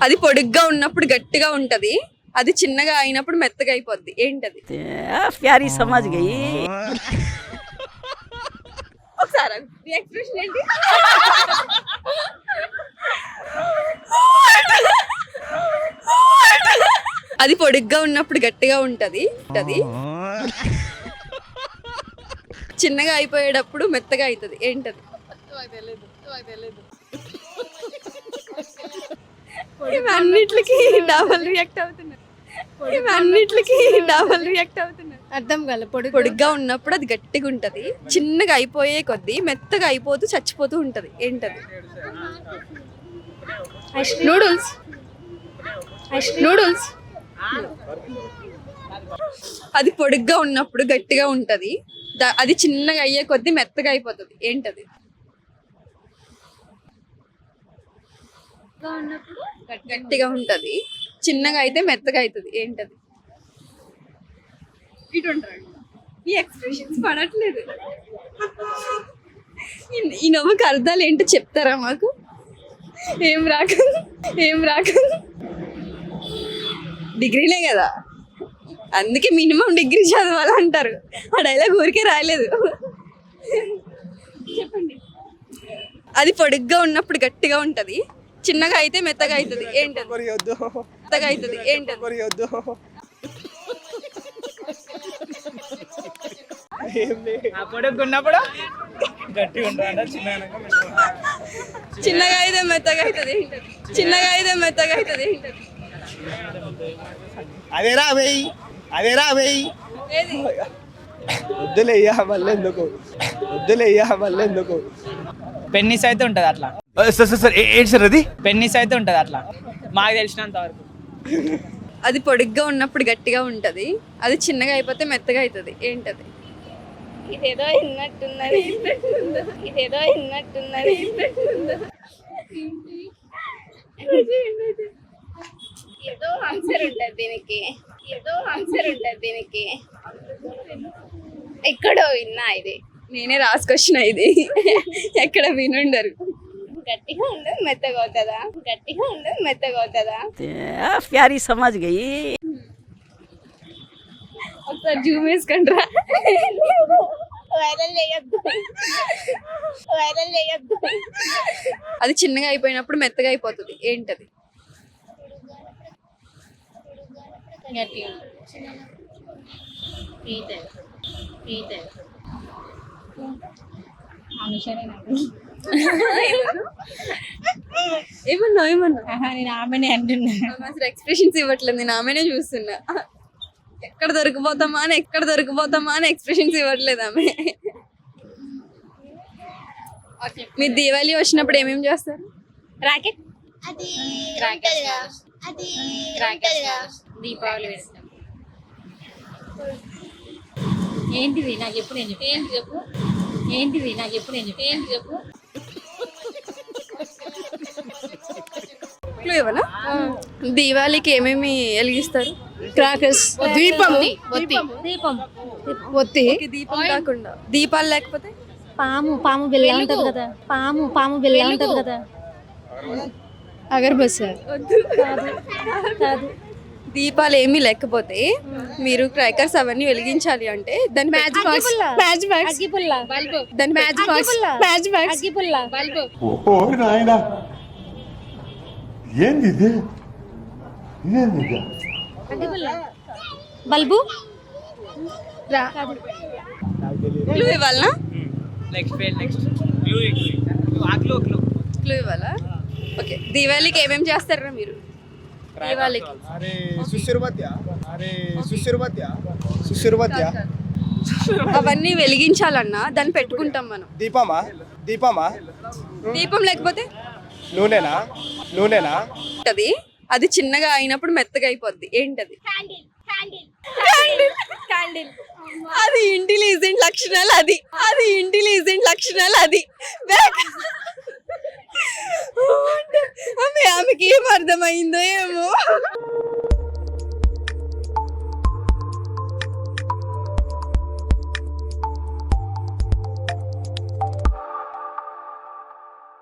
అది పొడుగ్గా ఉన్నప్పుడు గట్టిగా ఉంటది, అది చిన్నగా అయినప్పుడు మెత్తగా అయిపోద్ది. ఏంటది? ప్యారీ సమాజ్ గయి. ఒకసారి నీ ఎక్స్ప్రెషన్ ఏంటి? అది పొడుగ్గా ఉన్నప్పుడు గట్టిగా ఉంటది, చిన్నగా అయిపోయేటప్పుడు మెత్తగా అవుతుంది. ఏంటది? ఇవన్నిటికి డబల్ రియాక్ట్ అవుతున్నారు. అర్థం కాలే. పొడుగ్గా ఉన్నప్పుడు అది గట్టిగా ఉంటది, చిన్నగా అయిపోయే కొద్దీ మెత్తగా అయిపోతూ చచ్చిపోతూ ఉంటది. ఏంటది? నూడిల్స్. అది పొడుగ్గా ఉన్నప్పుడు గట్టిగా ఉంటది, అది చిన్నగా అయ్యే కొద్దీ మెత్తగా అయిపోతుంది. ఏంటది? గట్టిగా ఉంటది, చిన్నగా అయితే మెత్తగా అవుతుంది. ఏంటది? ఈ ఎక్స్ప్రెషన్స్ పడట్లేదు. ఈ నవ్వుకి అర్థాలు ఏంటో చెప్తారా మాకు? ఏం రాక డిగ్రీనే కదా, అందుకే మినిమం డిగ్రీ చదవాలంటారు. ఆ డైలాగ్ ఊరికే రాయలేదు. చెప్పండి. అది పొడుగ్గా ఉన్నప్పుడు గట్టిగా ఉంటది, చిన్నగా అయితే మెత్తగా అవుతుంది. ఏంటది? మెత్తగా అవుతుంది. ఏంటది? పొడుగున్నప్పుడు చిన్నగా అయితే మెత్తగా అవుతుంది. ఏంటది? చిన్నగా అయితే మెత్తగా అవుతుంది. ఏంటది? అదేరా వెయ్యి ఏది? వద్దులేయ్యా మళ్ళీ ఎందుకు పెన్నిస్ అయితే ఉంటది అట్లా. సార్ ఏంటి సార్ అది? పెన్నిస్ అయితే ఉంటది అట్లా మాకు తెలిసినంత వరకు. అది పొడుగ్గా ఉన్నప్పుడు గట్టిగా ఉంటది, అది చిన్నగా అయిపోతే మెత్తగా అవుతుంది. ఏంటది? ఇదేదో విన్నట్టున్నది. ఏదో ఆన్సర్ ఉంటుంది దీనికి. ఎక్కడో విన్నా ఇది. నేనే రాసుకొచ్చిన ఇది. ఎక్కడ వినుండరు. గట్టిగా ఉండదు మెత్తగా అవుతుందా? ప్యారీ సమాజ్ గయి. ఒకసారి జూమ్ వేసుకుంటారా? వైరల్ చేయొద్దు. అది చిన్నగా అయిపోయినప్పుడు మెత్తగా అయిపోతుంది. ఏంటది? ఏమన్నా నేను ఆమెనే అంటున్నా. అసలు ఎక్స్ప్రెషన్స్ ఇవ్వట్లేదు, నేను ఆమెనే చూస్తున్నా. ఎక్కడ దొరికిపోతామా అని ఎక్స్ప్రెషన్స్ ఇవ్వట్లేదు ఆమె. మీరు దీవాళి వచ్చినప్పుడు ఏమేమి చేస్తారు? రాకెట్ దీపావళి వేస్తాం. ఏంటివి నాకు ఎప్పుడు నేను చెప్పు. ఇవ్వనా? దీవాళికి ఏమేమి వెలిగిస్తారు? క్రాకర్స్, దీపం, ఒత్తి. దీపం కాకుండా దీపాలు లేకపోతే పాము బిల్ల ఉంటది కదా, పాము బిల్ల ఉంటది కదా. అగరబత్తి. కాదు. దీపాలు ఏమీ లేకపోతే మీరు క్రాకర్స్ అవన్నీ వెలిగించాలి అంటే దాని మ్యాజిక్ బాక్స్. బల్బు. క్లూ ఇవ్వాలనా? క్లూ ఇవ్వాలా? ఓకే. దీవాళికి ఏమేమి చేస్తారా మీరు? దీవాళికి అవన్నీ వెలిగించాలన్నా దాన్ని పెట్టుకుంటాం మనం. దీపమా దీపం లేకపోతే నూనెనా అది చిన్నగా అయినప్పుడు మెత్తగా అయిపోద్ది. ఏంటది? క్యాండిల్. అది ఇంటెలిజెంట్ లక్షణాలు. అది ఆమెకి ఏం అర్థమైందో ఏమో.